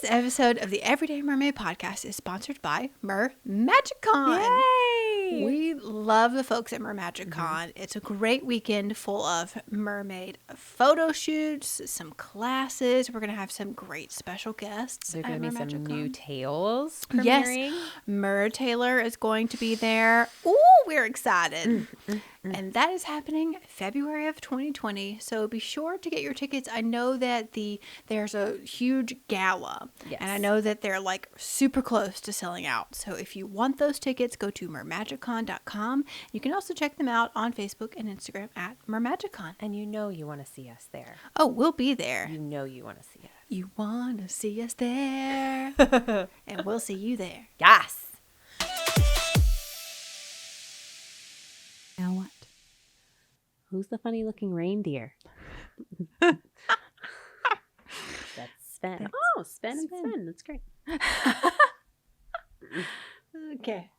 This episode of the Everyday Mermaid podcast is sponsored by Mer-Magicon. Yay! We love the folks at Mer-Magicon. It's a great weekend full of mermaid photo shoots, some classes. We're going to have some great special guests. There's going to be some Mer-Magicon. new tales premiering. Yes, Mer Taylor is going to be there. Ooh, we're excited. And that is happening February of 2020. So be sure to get your tickets. I know that there's a huge gala. Yes. And I know that they're like super close to selling out. So if you want those tickets, go to mermagicon.com. You can also check them out on Facebook and Instagram at Mermagicon. And you know you want to see us there. Oh, we'll be there. You know you want to see us. You want to see us there. And we'll see you there. Yes. Now what? Who's the funny looking reindeer? That's Sven. Oh, Sven and Sven. That's great. Okay.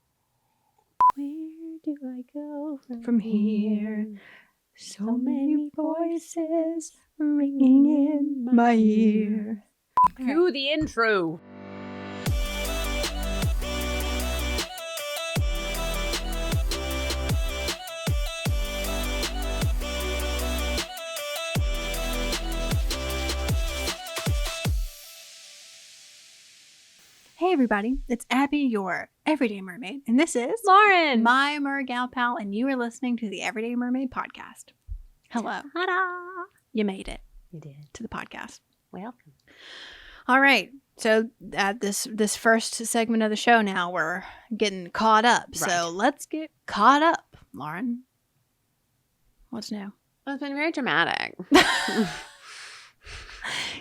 Where do I go From here? So many voices ringing in my ear. Cue the intro. Hey everybody, it's Abby, your Everyday Mermaid, and this is Lauren. my Mer-Gal pal, and you are listening to the Everyday Mermaid podcast. Hello. Ta-da. You made it You did. to the podcast. Welcome. All right. So at this first segment of the show now, we're getting caught up. Right. So let's get caught up, Lauren. What's new? Well, it's been very dramatic.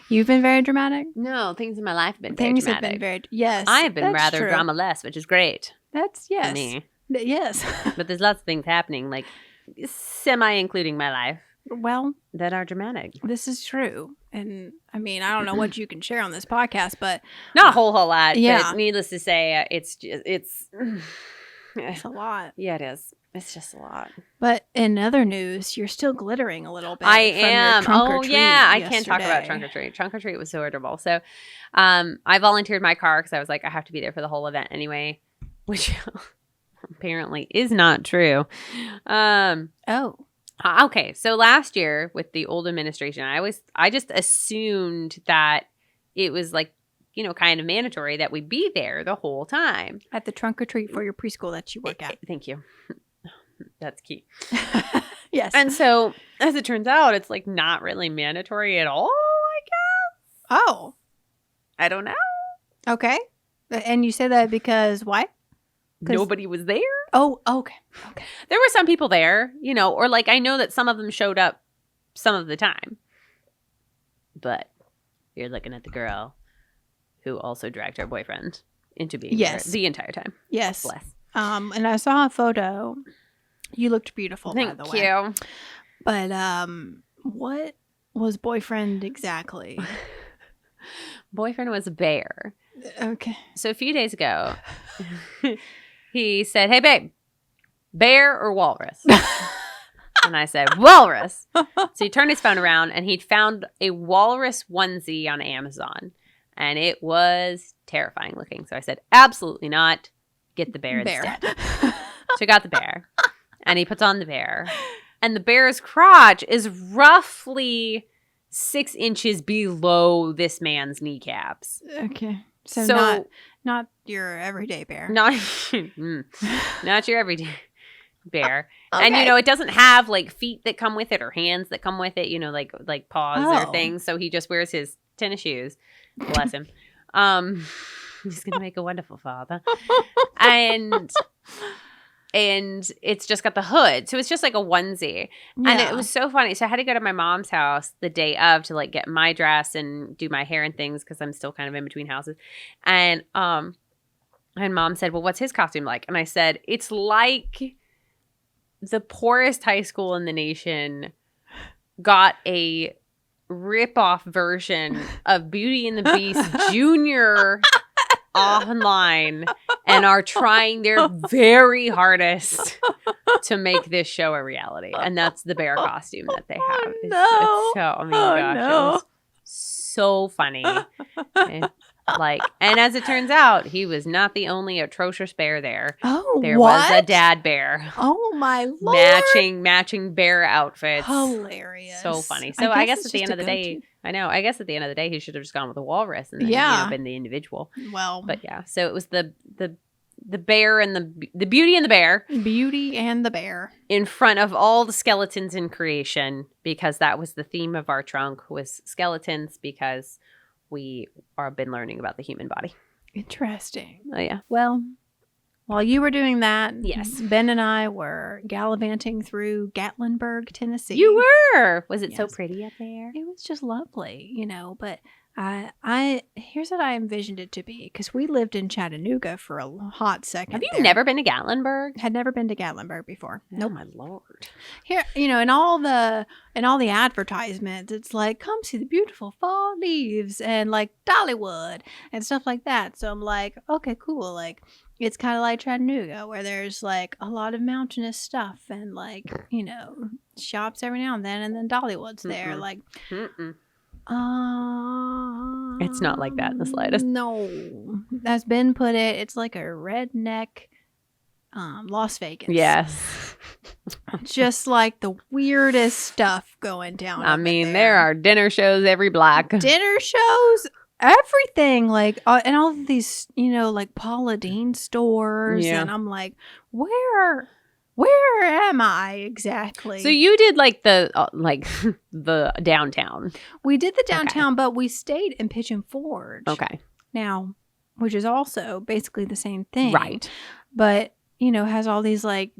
You've been very dramatic? No, things in my life have been Things very have dramatic. been very, yes. I have been that's rather true. drama-less, which is great That's, yes. for me. Yes. But there's lots of things happening, like semi-including my life, Well, that are dramatic. this is true. And I mean, I don't know what you can share on this podcast, but Not a whole lot, Yeah. but needless to say, it's it's a lot. yeah, it is. It's just a lot. But in other news, you're still glittering a little bit. I from your am. trunk or Oh treat yeah, I can't talk about yesterday. trunk or treat. Trunk or treat was so adorable. So, I volunteered my car because I was like, I have to be there for the whole event anyway, which apparently is not true. Oh. Okay, so last year with the old administration, I just assumed that it was like, you know, kind of mandatory that we be there the whole time. At the trunk or treat for your preschool that you work at. Thank you. That's key. Yes. And so, as it turns out, it's like not really mandatory at all, I guess. Oh. I don't know. Okay. And you say that because why? 'Cause- Nobody was there. Oh, okay. Okay. There were some people there, you know, or like I know that some of them showed up some of the time. But you're looking at the girl who also dragged her boyfriend into being Yes. there the entire time. Yes. Bless. And I saw a photo. You looked beautiful, Thank by the way. you. But what was boyfriend exactly? Boyfriend was a bear. Okay. So a few days ago, he said, "Hey, babe, bear or walrus?" And I said, "Walrus." So he turned his phone around and he'd found a walrus onesie on Amazon. And it was terrifying looking. So I said, "Absolutely not. Get the bear instead." So he got the bear. And he puts on the bear. And the bear's crotch is roughly 6 inches below this man's kneecaps. Okay. So not your everyday bear. Not not your everyday bear. And Okay. you know, it doesn't have like feet that come with it or hands that come with it, you know, like paws Oh. or things. So he just wears his tennis shoes. Bless him. He's gonna make a wonderful father. And it's just got the hood. So it's just like a onesie. And it was so funny. So I had to go to my mom's house the day of to like get my dress and do my hair and things because I'm still kind of in between houses. And mom said, "Well, what's his costume like?" And I said, "It's like the poorest high school in the nation got a rip-off version of Beauty and the Beast Junior online and are trying their very hardest to make this show a reality." And that's the bear costume that they have. It's so, oh my gosh, it was so funny. And Like, and as it turns out, he was not the only atrocious bear there. Oh, there what? was a dad bear. Oh my Lord. Matching bear outfits. Hilarious. So funny. So I guess at the end of the day, I know. I guess at the end of the day, he should have just gone with the walrus and then been the individual. Well, but yeah. So it was the bear and the Beauty and the Bear. Beauty and the Bear in front of all the skeletons in creation, because that was the theme of our trunk, was skeletons, because we are been learning about the human body. Interesting. Oh yeah. Well, while you were doing that, yes, Ben and I were gallivanting through Gatlinburg, Tennessee. You were. Was it so pretty up there? It was just lovely, but I here's what I envisioned it to be, because we lived in Chattanooga for a hot second. Have you never been to Gatlinburg? Had never been to Gatlinburg before. Oh, nope. My Lord. Here, in all the advertisements, it's like, come see the beautiful fall leaves and like Dollywood and stuff like that. So I'm like, okay, cool. Like, it's kind of like Chattanooga, where there's like a lot of mountainous stuff and like, shops every now and then Dollywood's there. Like, it's not like that in the slightest. No. As Ben put it, it's like a redneck Las Vegas. Yes. Just like the weirdest stuff going down. I mean, there are dinner shows every block. Dinner shows, everything. Like, and all of these, like Paula Deen stores. Yeah. And I'm like, where am I exactly? So you did like the the downtown. We did the downtown, but we stayed in Pigeon Forge. Okay. Now, which is also basically the same thing. Right. But, has all these like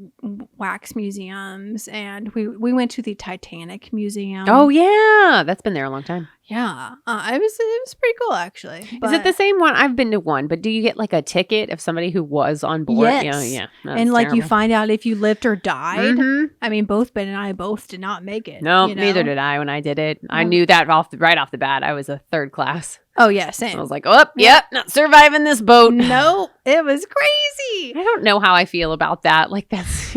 wax museums, and we went to the Titanic Museum. Oh yeah, that's been there a long time. Yeah, it was pretty cool actually. Is it the same one? I've been to one, but do you get like a ticket of somebody who was on board? Yes. Yeah. And like you find out if you lived or died. Mm-hmm. I mean, both Ben and I both did not make it. No, neither did I when I did it. I knew that right off the bat. I was a third class. Oh yeah, same. I was like, yep, not surviving this boat. No, it was crazy. I don't know how I feel about that. Like that's.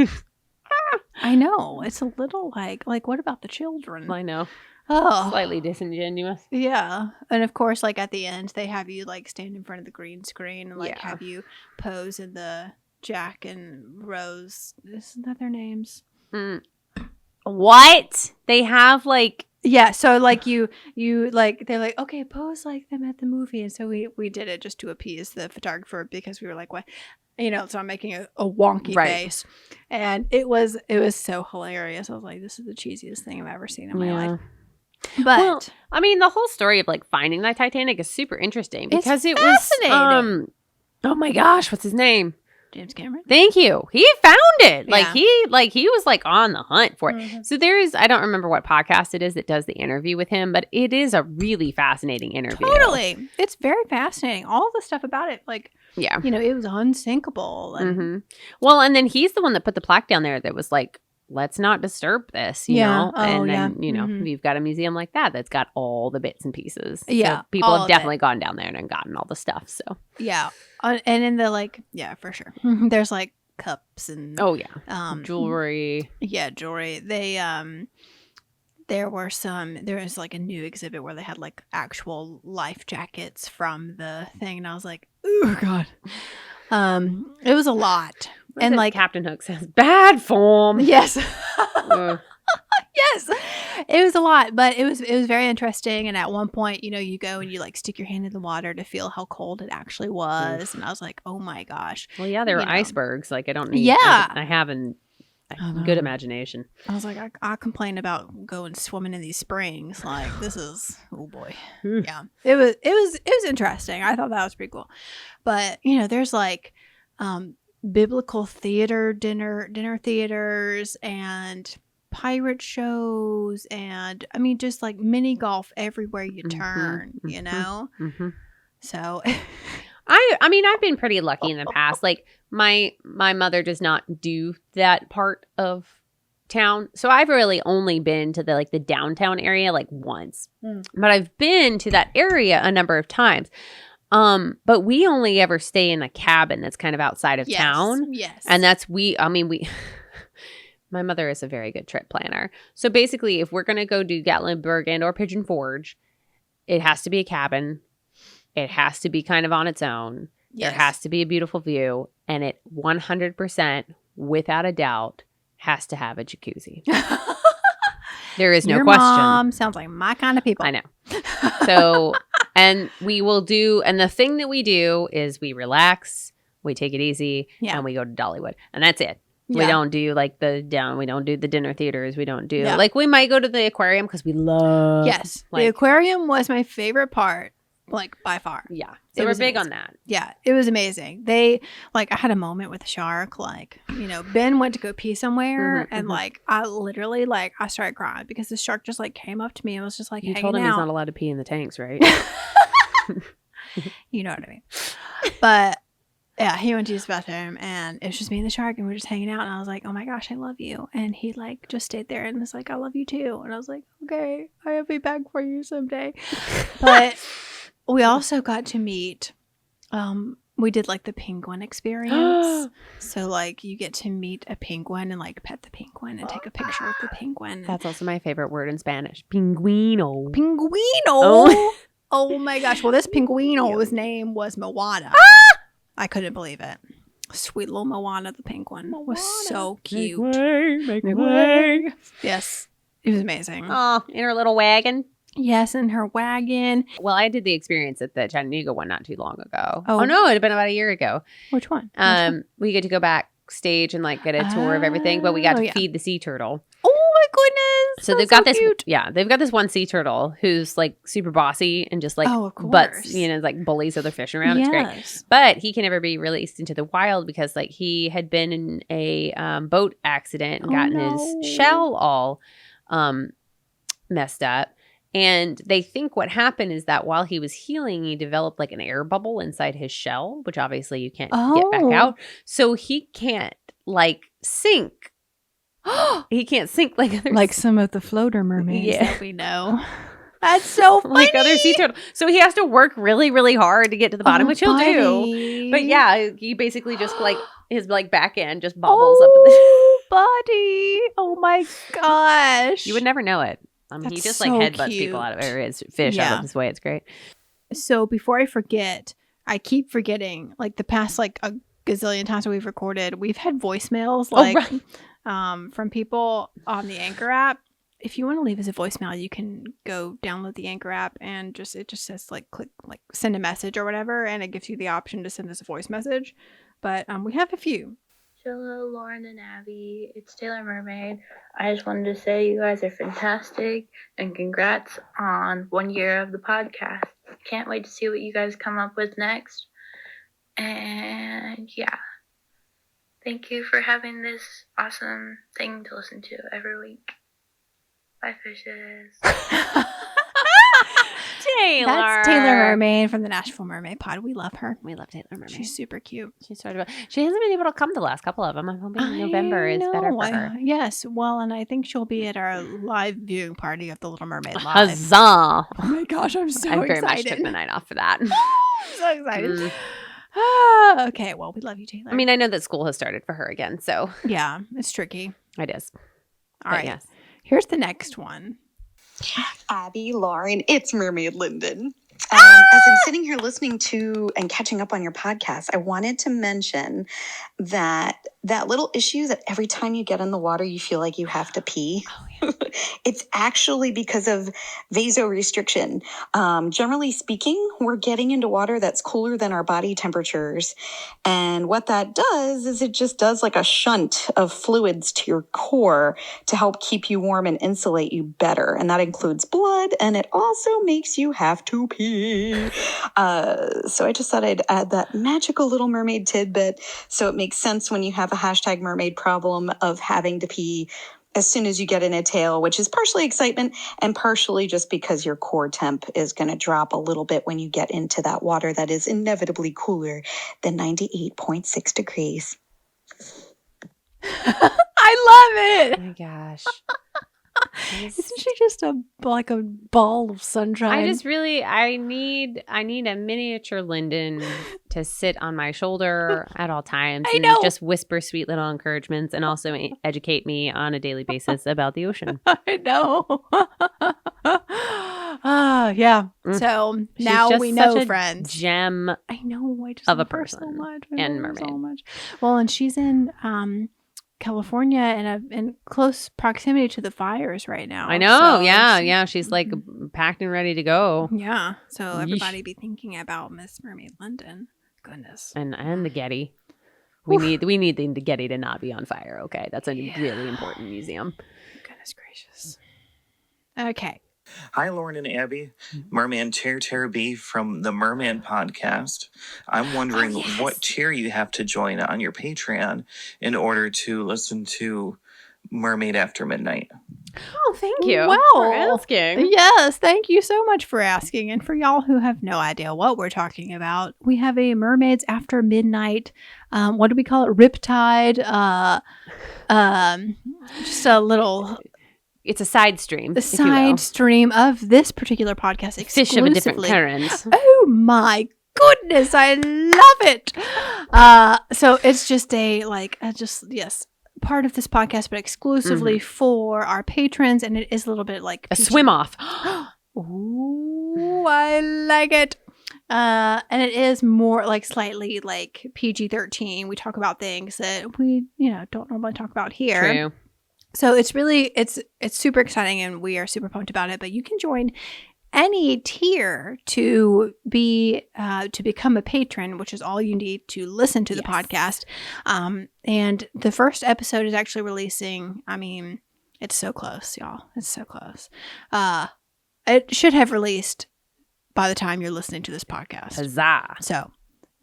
I know, it's a little like what about the children? I know. Oh, slightly disingenuous. Yeah. And of course, like at the end, they have you like stand in front of the green screen and like have you pose in the Jack and Rose. Isn't that their names? What? They have like. Yeah. So like you like, they're like, okay, pose like them at the movie. And so we did it just to appease the photographer, because we were like, what? So I'm making a wonky face. And it was so hilarious. I was like, this is the cheesiest thing I've ever seen in my life. But I mean, the whole story of like finding the Titanic is super interesting, because it fascinating. Was oh my gosh, what's his name? James Cameron. Thank you. He found it. Yeah. He was like on the hunt for it. Mm-hmm. So I don't remember what podcast it is that does the interview with him, but it is a really fascinating interview. Totally. It's very fascinating. All the stuff about it, like, yeah, it was unsinkable. And well, and then he's the one that put the plaque down there that was like, let's not disturb this, you know? And then, we've got a museum like that's got all the bits and pieces. Yeah. So people have definitely gone down there and gotten all the stuff. So, yeah. And in the for sure. There's like cups and jewelry. Yeah, jewelry. There was like a new exhibit where they had like actual life jackets from the thing. And I was like, oh God. It was a lot. And like Captain Hook says, bad form. Yes. Yes. It was a lot, but it was very interesting. And at one point, you go and you like stick your hand in the water to feel how cold it actually was. And I was like, oh my gosh. Well, yeah, there were icebergs. Like I don't need. Yeah. I have a good imagination. I was like, I complain about going swimming in these springs. Like this is, oh boy. Yeah. It was interesting. I thought that was pretty cool. But there's like biblical theater dinner theaters and pirate shows, and I mean just like mini golf everywhere you turn. So I mean I've been pretty lucky in the past. Like my mother does not do that part of town, so I've really only been to the downtown area like once. But I've been to that area a number of times. But we only ever stay in a cabin that's kind of outside of town. Yes. And that's we my mother is a very good trip planner. So basically, if we're going to go do Gatlinburg and or Pigeon Forge, it has to be a cabin. It has to be kind of on its own. Yes. There has to be a beautiful view. And it 100%, without a doubt, has to have a jacuzzi. There is no Your question. mom sounds like my kind of people. I know. So, and we will do, and the thing that we do is we relax, we take it easy, and we go to Dollywood. And that's it. We don't do like we don't do the dinner theaters. We don't do, like we might go to the aquarium because we love. Yes. The aquarium was my favorite part, like by far. Yeah. So we're big on that. Yeah. It was amazing. I had a moment with a shark. Like, Ben went to go pee somewhere and I literally I started crying because the shark just came up to me and was just you told him he's not allowed to pee in the tanks, right? You know what I mean. But yeah, he went to his bathroom and it was just me and the shark and we were just hanging out and I was like, oh my gosh, I love you. And he just stayed there and was like, I love you too. And I was like, okay, I'll be back for you someday. But we also got to meet, we did the penguin experience. So you get to meet a penguin and pet the penguin and take a picture with the penguin. That's also my favorite word in Spanish. Pinguino. Pinguino. Oh my gosh. Well, this pinguino's name was Moana. I couldn't believe it. Sweet little Moana the penguin was so cute. Make way. Yes. It was amazing. Oh, in her little wagon. Yes, in her wagon. Well, I did the experience at the Chattanooga one not too long ago. Oh no, it had been about a year ago. Which one? We get to go backstage and get a tour of everything, but we got to feed the sea turtle. Oh my goodness! So they've got this. Cute. Yeah, they've got this one sea turtle who's super bossy and just butts, bullies other fish around. It's great, but he can never be released into the wild because he had been in a boat accident and gotten his shell all messed up. And they think what happened is that while he was healing, he developed an air bubble inside his shell, which obviously you can't get back out. So he can't sink. He can't sink like some of the floater mermaids that we know. That's so funny. Like other sea turtles. So he has to work really, really hard to get to the bottom, which he'll do. But yeah, he basically just his back end just bobbles up. Buddy. Oh my gosh. You would never know it. He just headbutts people out of his fish out of his way. It's great. So before I forget, I keep forgetting the past a gazillion times that we've recorded, we've had voicemails from people on the Anchor app. If you want to leave us a voicemail, you can go download the Anchor app and it just says click send a message or whatever, and it gives you the option to send us a voice message. But we have a few. Hello, Lauren and Abbey. It's Taylor Mermaid. I just wanted to say you guys are fantastic and congrats on 1 year of the podcast. Can't wait to see what you guys come up with next. And yeah, thank you for having this awesome thing to listen to every week. Bye, fishes. Taylor. That's Taylor Mermaid from the Nashville Mermaid Pod. We love her. We love Taylor Mermaid. She's super cute. She hasn't been able to come to the last couple of them. I'm hoping November is better for her. Yes. Well, and I think she'll be at our live viewing party of The Little Mermaid Live. Huzzah. Oh my gosh, I'm so excited. I very much took the night off for that. I'm so excited. Okay, well, we love you, Taylor. I mean, I know that school has started for her again, so. Yeah, it's tricky. It is. All right. Yes. Here's the next one. Abbey, Lauren, it's Mermaid Linden. As I'm sitting here listening to and catching up on your podcast, I wanted to mention that little issue that every time you get in the water, you feel like you have to pee. Oh, yeah. It's actually because of vasorestriction. Generally speaking, we're getting into water that's cooler than our body temperatures. And what that does is it just does a shunt of fluids to your core to help keep you warm and insulate you better. And that includes blood, and it also makes you have to pee. So I just thought I'd add that magical Little Mermaid tidbit so it makes sense when you have a hashtag mermaid problem of having to pee as soon as you get in a tail, which is partially excitement and partially just because your core temp is going to drop a little bit when you get into that water that is inevitably cooler than 98.6 degrees. I love it. Oh my gosh. Isn't she just a ball of sunshine? I need a miniature Linden to sit on my shoulder at all times and just whisper sweet little encouragements and also educate me on a daily basis about the ocean. I know. Yeah. Mm. So She's now just we such know, a friends. gem I know. I just of a love her person so much. I and love her so mermaid. much. Well, and she's in California in close proximity to the fires right now. I know. So Yeah. She's like Mhm. packed and ready to go. Yeah. So Yeesh. everybody be thinking about Miss Mermaid London. Goodness. And the Getty. We need the Getty to not be on fire. Okay, that's a really important museum. Goodness gracious. Okay. Hi, Lauren and Abby. Merman Tara B from the Merman podcast. I'm wondering what tier you have to join on your Patreon in order to listen to Mermaid After Midnight. Oh, thank you Well, for asking. Yes, thank you so much for asking. And for y'all who have no idea what we're talking about, we have a Mermaids After Midnight. What do we call it? Riptide. Just a little. It's a side stream. The side stream of this particular podcast exclusively. Fish of a different current. Oh my goodness, I love it. So it's just part of this podcast, but exclusively for our patrons, and it is a little bit like a swim off. Ooh, I like it. And it is more like slightly like PG-13. We talk about things that we, don't normally talk about here. True. So it's super exciting, and we are super pumped about it. But you can join any tier to become a patron, which is all you need to listen to the podcast. And the first episode is actually releasing. I mean, it's so close, y'all. It's so close. It should have released by the time you're listening to this podcast. Huzzah. So,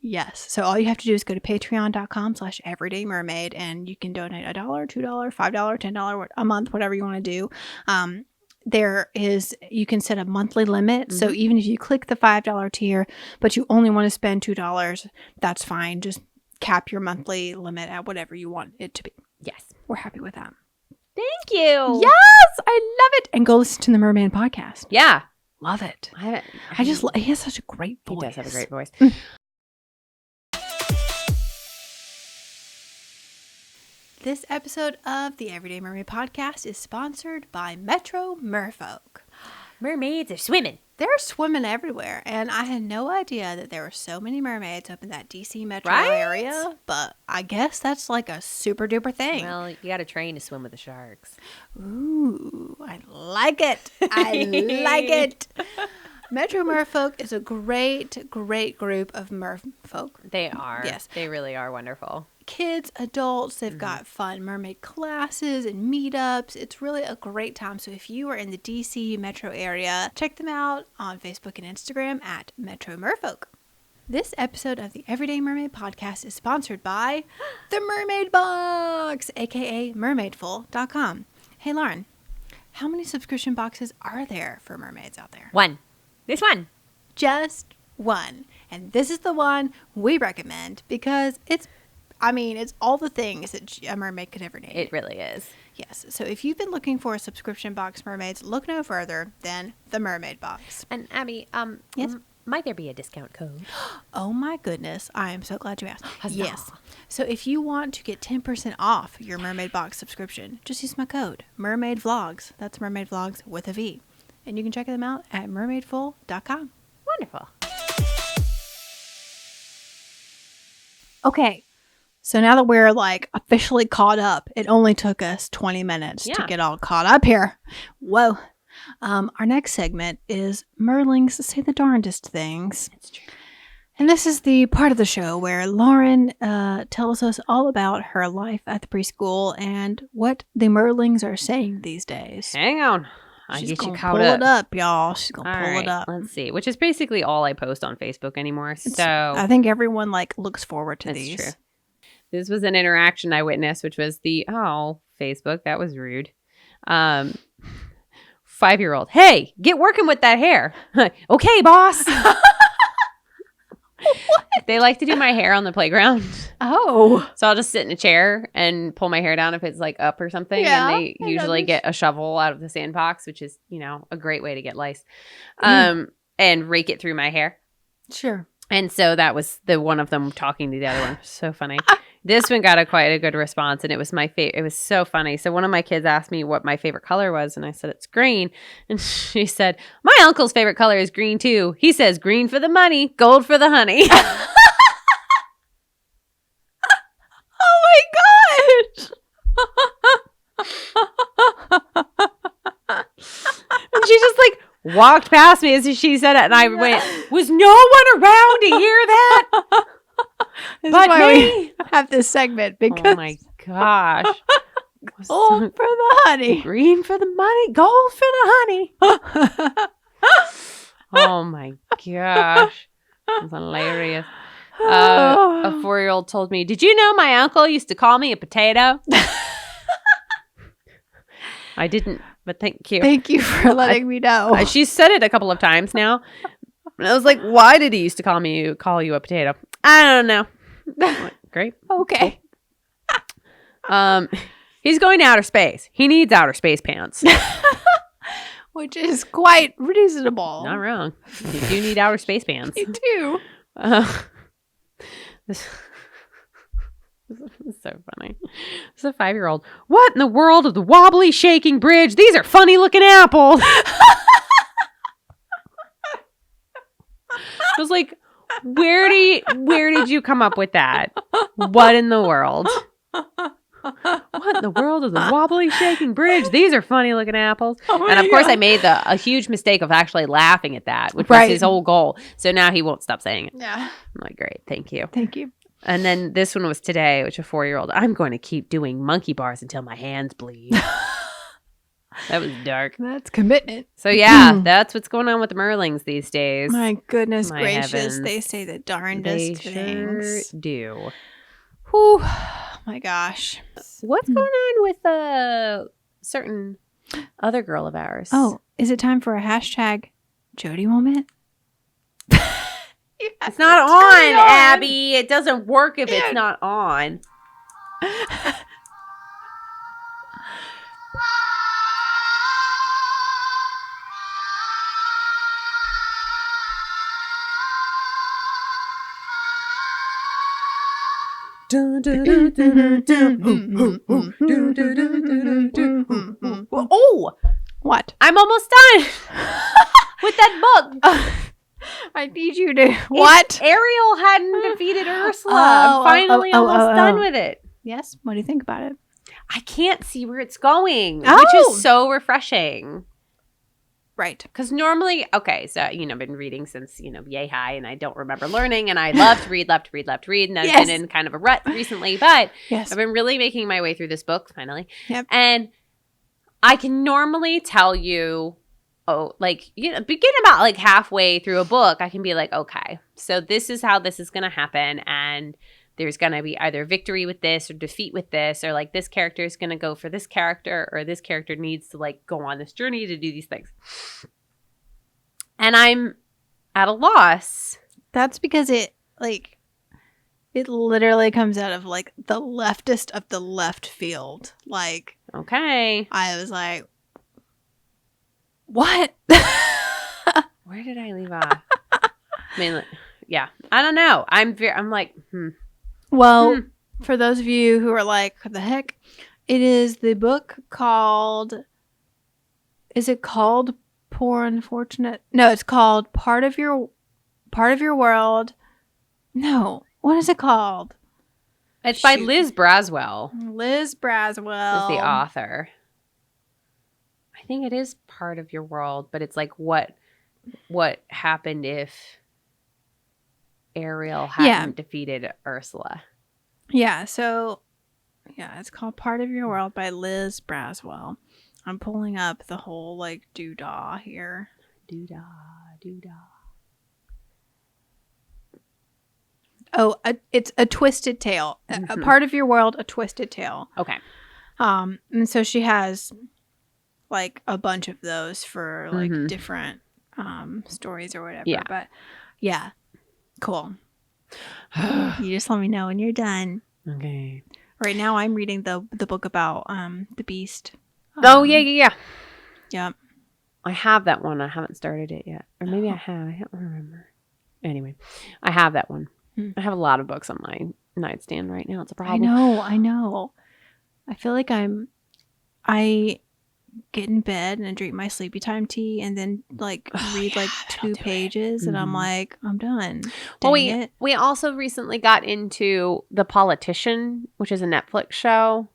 yes. So all you have to do is go to patreon.com/everydaymermaid, and you can donate $1, $2, $5, $10 a month, whatever you want to do. You can set a monthly limit. So even if you click the $5 tier, but you only want to spend $2, that's fine. Just cap your monthly limit at whatever you want it to be. Yes. We're happy with that. Thank you. Yes, I love it. And go listen to the Merman podcast. Yeah. Love it. He He has such a great voice. He does have a great voice. This episode of the Everyday Mermaid podcast is sponsored by Metro Merfolk. Mermaids are swimming. They're swimming everywhere, and I had no idea that there were so many mermaids up in that DC metro area, but I guess that's like a super duper thing. Well, you got to train to swim with the sharks. Ooh, I like it. I like it. Metro Merfolk is a great, great group of merfolk. They are. Yes. They really are wonderful. Kids, adults, they've got fun mermaid classes and meetups. It's really a great time. So if you are in the DC metro area, check them out on Facebook and Instagram at Metro Merfolk. This episode of the Everyday Mermaid podcast is sponsored by the Mermaid Box, aka mermaidful.com. Hey Lauren, how many subscription boxes are there for mermaids out there? One. This one. Just one. And this is the one we recommend because it's all the things that a mermaid could ever need. It really is. Yes. So if you've been looking for a subscription box, mermaids, look no further than the Mermaid Box. And Abby, yes? Might there be a discount code? Oh my goodness. I am so glad you asked. Huzzah. Yes. So if you want to get 10% off your Mermaid Box subscription, just use my code, Mermaid Vlogs. That's Mermaid Vlogs with a V. And you can check them out at mermaidful.com. Wonderful. Okay. So now that we're like officially caught up, it only took us 20 minutes to get all caught up here. Whoa. Our next segment is Merlings Say the Darndest Things. That's true. And this is the part of the show where Lauren tells us all about her life at the preschool and what the Merlings are saying these days. Hang on. She's get you gonna caught pull up. it up, y'all. She's going to pull it up. Let's see. Which is basically all I post on Facebook anymore. I think everyone looks forward to that's these. True. This was an interaction I witnessed, which was Facebook, that was rude. 5-year-old, hey, get working with that hair. Okay, boss. They like to do my hair on the playground. Oh. So I'll just sit in a chair and pull my hair down if it's up or something. Yeah, and they usually get a shovel out of the sandbox, which is, a great way to get lice. And rake it through my hair. Sure. And so that was the one of them talking to the other one. So funny. This one got quite a good response, and it was my favorite. It was so funny. So one of my kids asked me what my favorite color was, and I said it's green. And she said, my uncle's favorite color is green too. He says green for the money, gold for the honey. Oh my gosh. And she just like walked past me as she said it, and I went, was no one around to hear that? This But is why me. we have this segment because Oh my gosh. gold for the honey. Green for the money, gold for the honey. Oh my gosh. That's hilarious. A 4-year-old told me, did you know my uncle used to call me a potato? I didn't, but thank you. Thank you for letting me know. She said it a couple of times now. And I was like, why did he used to call you a potato? I don't know. I'm like, great. Okay. He's going to outer space. He needs outer space pants. Which is quite reasonable. Not wrong. You do need outer space pants. You do. This is so funny. This is a 5-year-old. What in the world of the wobbly shaking bridge? These are funny looking apples. I was like, where did you come up with that? What in the world? What in the world of the wobbly shaking bridge? These are funny looking apples. And of course I made a huge mistake of actually laughing at that, which was his whole goal. So now he won't stop saying it. Yeah. I'm like, great, thank you. Thank you. And then this one was today, which a 4-year-old. I'm going to keep doing monkey bars until my hands bleed. That was dark. That's commitment. So yeah, that's what's going on with the Merlings these days. My goodness My gracious. heavens. They say the darndest They things. sure do. Whew. My gosh. What's going on with a certain other girl of ours? Oh, is it time for a hashtag Jodi moment? It's not on, Abby. It doesn't work if it's not on. Oh, What? I'm almost done with that book. I need you to. What? Ariel hadn't defeated Ursula. Oh, I'm finally almost done with it. Yes. What do you think about it? I can't see where it's going, which Oh. is so refreshing. Right. Because normally, okay, so, I've been reading since, yay high, and I don't remember learning, and I love to read, and I've Yes. been in kind of a rut recently, but Yes. I've been really making my way through this book, finally. Yep. And I can normally tell you, begin about like halfway through a book, I can be like, okay, so this is how this is going to happen, and there's going to be either victory with this or defeat with this, or like this character is going to go for this character, or this character needs to like go on this journey to do these things. And I'm at a loss. That's because it literally comes out of like the leftist of the left field. Like, Okay. I was like, what? Where did I leave off? I mean, yeah, I don't know. I'm like, Well, for those of you who are like, what the heck? It is the book called, is it called Poor Unfortunate? No, it's called Part of Your World. No, what is it called? It's by Shoot. Liz Braswell. Liz Braswell Is the author. I think it is Part of Your World, but it's like what happened if Ariel hadn't defeated Ursula. Yeah, so it's called Part of Your World by Liz Braswell. I'm pulling up the whole like doodah here. Doodah. Oh, it's a twisted tale. A Part of Your World, a twisted tale. Okay. And so she has like a bunch of those for like different stories or whatever. Yeah. But yeah, cool. You just let me know when you're done. Okay. Right now, I'm reading the book about the Beast. Oh yeah. Yep. I have that one. I haven't started it yet, or maybe I have. I don't remember. Anyway, I have that one. I have a lot of books on my nightstand right now. It's a problem. I know. I feel like I get in bed and I drink my sleepy time tea and then like read like 2 pages and I'm like, I'm done. Well, Dang it. we also recently got into The Politician, which is a Netflix show.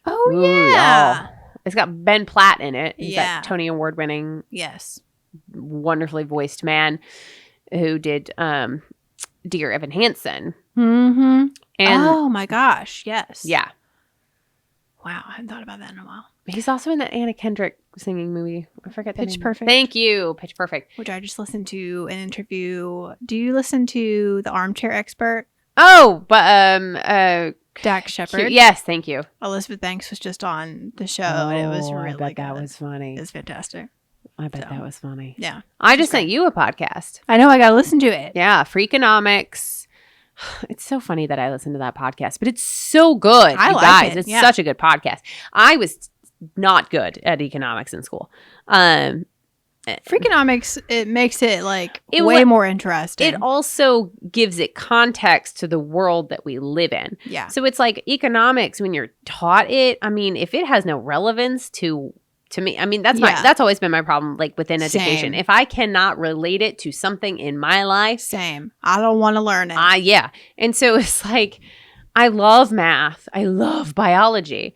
Oh, Ooh, yeah. y'all. It's got Ben Platt in it. He's Yeah. that Tony Award winning, Yes. wonderfully voiced man who did Dear Evan Hansen. Mm-hmm. And oh my gosh. Yes. yeah. Wow. I haven't thought about that in a while. He's also in that Anna Kendrick singing movie. I forget the Pitch name. Perfect. Thank you. Pitch Perfect. Which I just listened to an interview. Do you listen to The Armchair Expert? Oh, but Dax Shepard. Yes, thank you. Elizabeth Banks was just on the show and it was really I bet good. that was funny. It's fantastic. I bet that was funny. Yeah. I just sent you a podcast. I know. I got to listen to it. Yeah, Freakonomics. It's so funny that I listened to that podcast, but it's so good. I you like guys. it, It's yeah. such a good podcast. I was not good at economics in school. Freakonomics, it makes it like It way wa- more interesting. It also gives it context to the world that we live in. yeah. So it's like economics when you're taught it. I mean, if it has no relevance to me, I mean, that's always been my problem, like within education. Same. If I cannot relate it to something in my life, Same. I don't want to learn it. yeah. And so it's like, I love math. I love biology.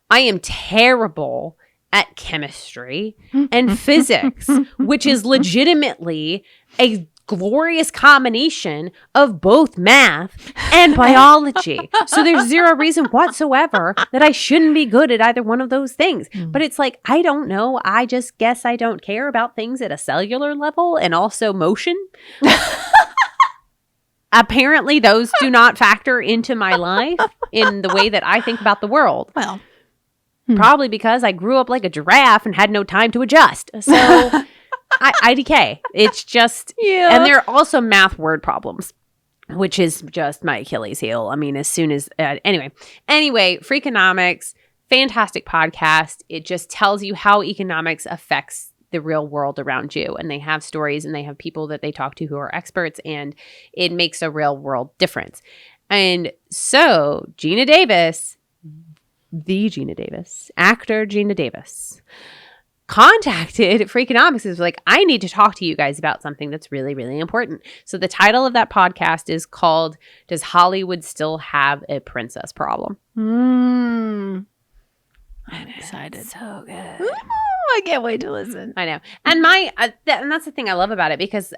I am terrible at chemistry and physics, which is legitimately a glorious combination of both math and biology. So there's zero reason whatsoever that I shouldn't be good at either one of those things. But it's like, I don't know. I just guess I don't care about things at a cellular level and also motion. Apparently, those do not factor into my life in the way that I think about the world. well, Probably because I grew up like a giraffe and had no time to adjust. So IDK. It's just, yeah. and there are also math word problems, which is just my Achilles heel. I mean, as soon as, anyway, Freakonomics, fantastic podcast. It just tells you how economics affects the real world around you. And they have stories and they have people that they talk to who are experts, and it makes a real world difference. And so Gina Davis, actor Gina Davis, contacted Freakonomics and was like, I need to talk to you guys about something that's really, really important. So the title of that podcast is called, Does Hollywood Still Have a Princess Problem? I'm excited. So good. Ooh, I can't wait to listen. I know. And and that's the thing I love about it, because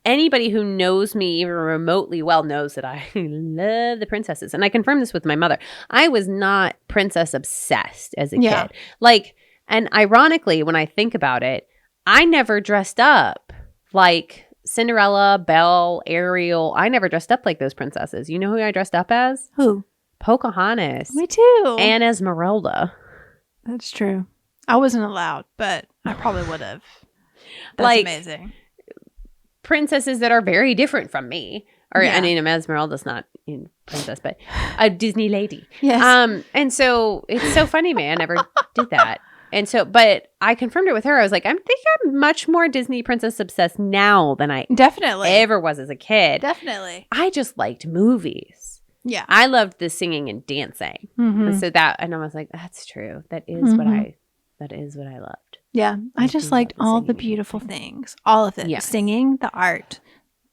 anybody who knows me even remotely well knows that I love the princesses. And I confirmed this with my mother. I was not princess obsessed as a kid. Like, and ironically, when I think about it, I never dressed up like Cinderella, Belle, Ariel. I never dressed up like those princesses. You know who I dressed up as? Who? Pocahontas. Me too. And Esmeralda. That's true. I wasn't allowed, but I probably would have. That's Like, amazing. Princesses that are very different from me. Or, Yeah. I mean, Esmeralda's not in princess, but a Disney lady. Yes. And so it's so funny, man. I never did that. And so, but I confirmed it with her. I was like, I think I'm much more Disney princess obsessed now than I Definitely. ever was as a kid. Definitely. I just liked movies. Yeah. I loved the singing and dancing. Mhm. And so and I was like, that's true. That is that is what I loved. Yeah. I I just do liked love the all the singing. beautiful things. All of it. Yes. The singing, the art,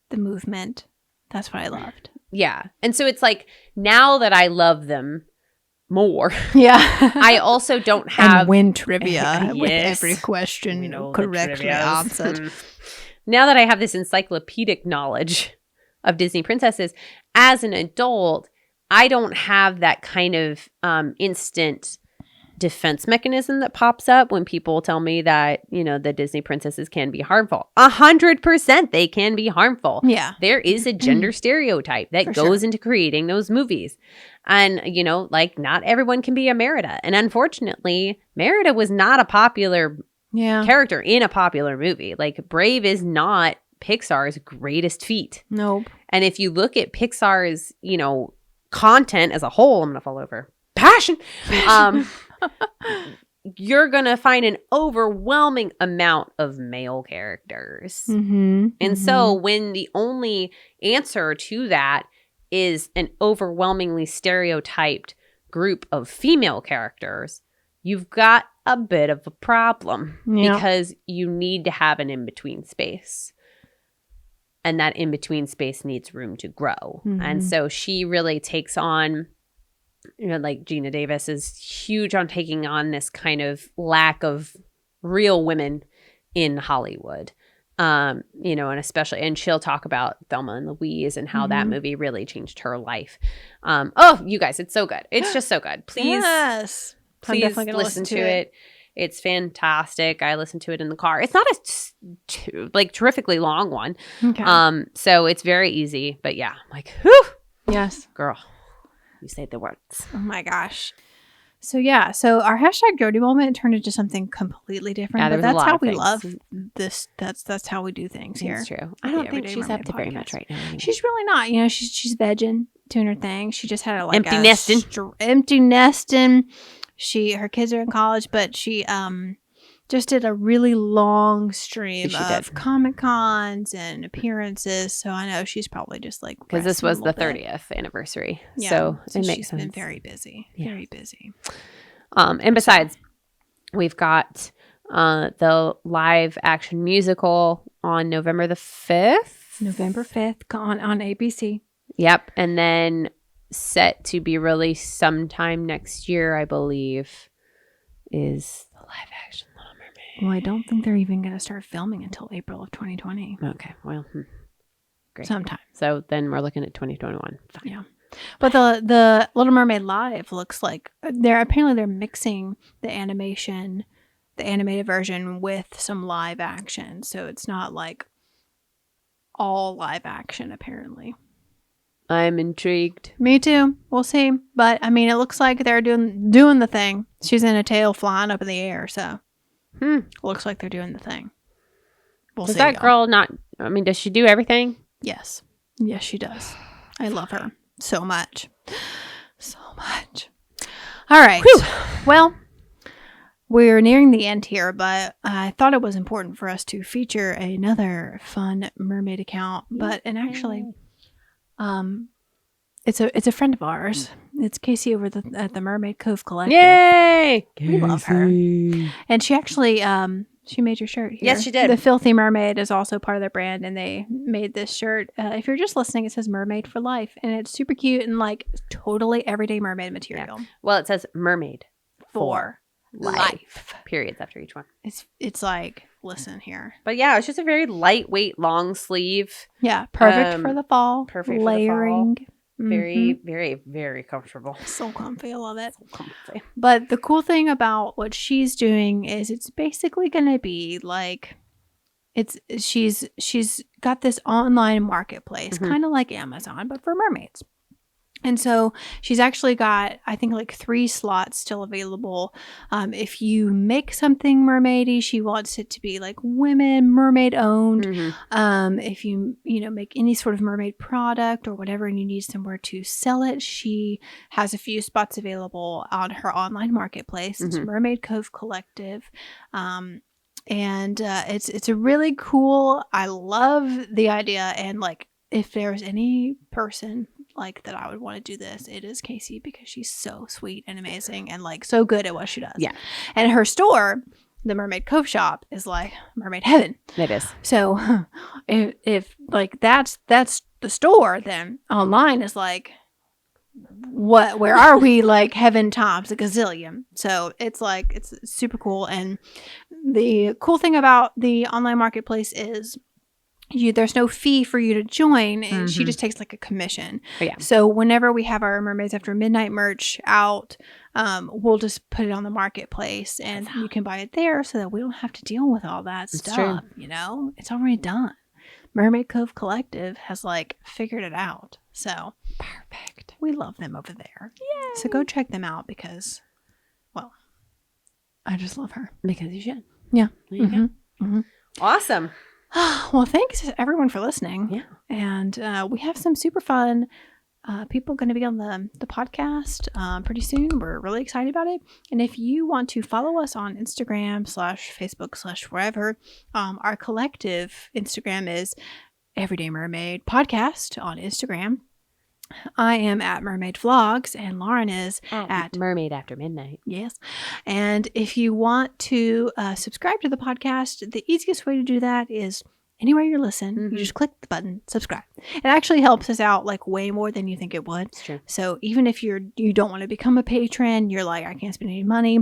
the movement. That's what I loved. Yeah. And so it's like, now that I love them more, Yeah. I also don't have and win trivia with Yes. every question We know the correctly trivias. answered. Now that I have this encyclopedic knowledge of Disney princesses, as an adult, I don't have that kind of instant defense mechanism that pops up when people tell me that, you know, the Disney princesses can be harmful. 100% they can be harmful. Yeah. There is a gender stereotype that For goes sure. into creating those movies. And, you know, like, not everyone can be a Merida. And unfortunately, Merida was not a popular Yeah. character in a popular movie. Like, Brave is not Pixar's greatest feat. Nope. And if you look at Pixar's, you know, content as a whole, I'm going to fall over. Passion. You're going to find an overwhelming amount of male characters. Mm-hmm. And so when the only answer to that is an overwhelmingly stereotyped group of female characters, you've got a bit of a problem because you need to have an in-between space. And that in-between space needs room to grow. And so she really takes on, like Gina Davis is huge on taking on this kind of lack of real women in Hollywood. And especially, and she'll talk about Thelma and Louise and how that movie really changed her life. You guys, it's so good. It's just so good. Please listen to it. It's fantastic. I listen to it in the car. It's not a terrifically long one. Okay. So it's very easy. But yeah, I'm like, whew. Yes. Girl, you say the words. Oh my gosh. So yeah, so our hashtag Jodi moment turned into something completely different. Yeah, but that's how we love this. That's how we do things here. That's true. I don't think she's up to very much right now. Anyway. She's really not. She's vegging, doing her thing. She just had empty nesting. Empty nesting. Her kids are in college, but she just did a really long stream of Comic-Cons and appearances. So I know she's probably just like, because this was the 30th anniversary. Yeah, so it makes sense. Been very busy, very busy. And besides, we've got the live action musical on November the 5th. November 5th on ABC. Yep. And then set to be released sometime next year, I believe, is the live action Little Mermaid. Well, I don't think they're even going to start filming until April of 2020. Okay, well, great. Sometime. So then we're looking at 2021. Fine. Yeah. But the Little Mermaid live looks like they're mixing the animation, the animated version with some live action. So it's not like all live action apparently. I'm intrigued. Me too. We'll see. But I mean, it looks like they're doing the thing. She's in a tail flying up in the air, so looks like they're doing the thing. We'll see. Does that girl not? I mean, does she do everything? Yes. Yes, she does. I love her so much. So much. All right. Whew. Well, we're nearing the end here, but I thought it was important for us to feature another fun mermaid account. And actually, it's a friend of ours. It's Casey over at the Mermaid Cove Collective. Yay! We love her. And she actually she made your shirt here. Yes, she did. The Filthy Mermaid is also part of their brand, and they made this shirt. If you're just listening, it says Mermaid for Life, and it's super cute and like totally everyday mermaid material. Yeah. Well, it says Mermaid for life. Periods after each one. It's like, listen here. But yeah, it's just a very lightweight, long sleeve. Yeah, perfect for the fall. Perfect layering. For the fall. Very, very, very comfortable. So comfy. I love it. So comfy. But the cool thing about what she's doing is it's basically going to be like she's got this online marketplace, kind of like Amazon, but for mermaids. And so she's actually got, I think, like 3 slots still available. If you make something mermaidy, she wants it to be like women, mermaid owned. If you make any sort of mermaid product or whatever, and you need somewhere to sell it, she has a few spots available on her online marketplace. It's Mermaid Cove Collective. And it's a really cool, I love the idea. And like, if there's any person like that I would want to do this, it is Casey, because she's so sweet and amazing and like so good at what she does. Yeah. And her store, the Mermaid Cove shop, is like mermaid heaven. It is. So if like that's the store, then online is like, where are we? Like heaven tops a gazillion. So it's like, it's super cool. And the cool thing about the online marketplace is there's no fee for you to join, and she just takes like a commission. Oh, yeah. So whenever we have our Mermaids After Midnight merch out, we'll just put it on the marketplace, and you can buy it there, so that we don't have to deal with all that stuff. True. It's already done. Mermaid Cove Collective has like figured it out. So perfect. We love them over there. Yay. So go check them out because, well, I just love her. Because you should. Yeah. Awesome. Well, thanks everyone for listening. Yeah. And we have some super fun people going to be on the podcast pretty soon. We're really excited about it. And if you want to follow us on Instagram /Facebook /wherever, our collective Instagram is Everyday Mermaid Podcast on Instagram. I am at Mermaid Vlogs, and Lauren is at Mermaid After Midnight. Yes. And if you want to subscribe to the podcast, the easiest way to do that is anywhere you listen, you just click the button, subscribe. It actually helps us out like way more than you think it would. It's true. So even if you don't want to become a patron, you're like, I can't spend any money,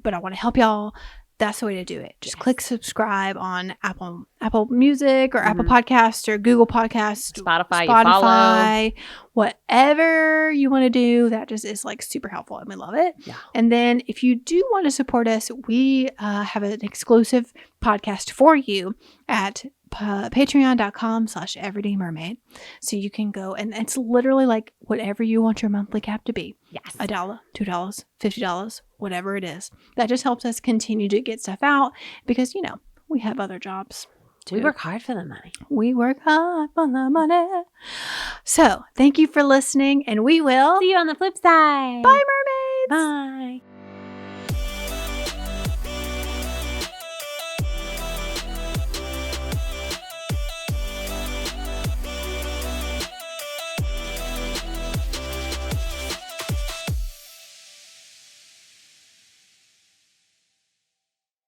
but I want to help y'all, that's the way to do it. Just click subscribe on Apple Music or Apple Podcasts or Google Podcasts, Spotify, you follow. Whatever you want to do. That just is like super helpful and we love it. Yeah. And then if you do want to support us, we have an exclusive podcast for you at patreon.com/everydaymermaid. So you can go, and it's literally like whatever you want your monthly cap to be. Yes. $1, $2, $50, whatever it is. That just helps us continue to get stuff out because, we have other jobs. We work hard for the money. We work hard for the money. So thank you for listening, and we will see you on the flip side. Bye, mermaids. Bye.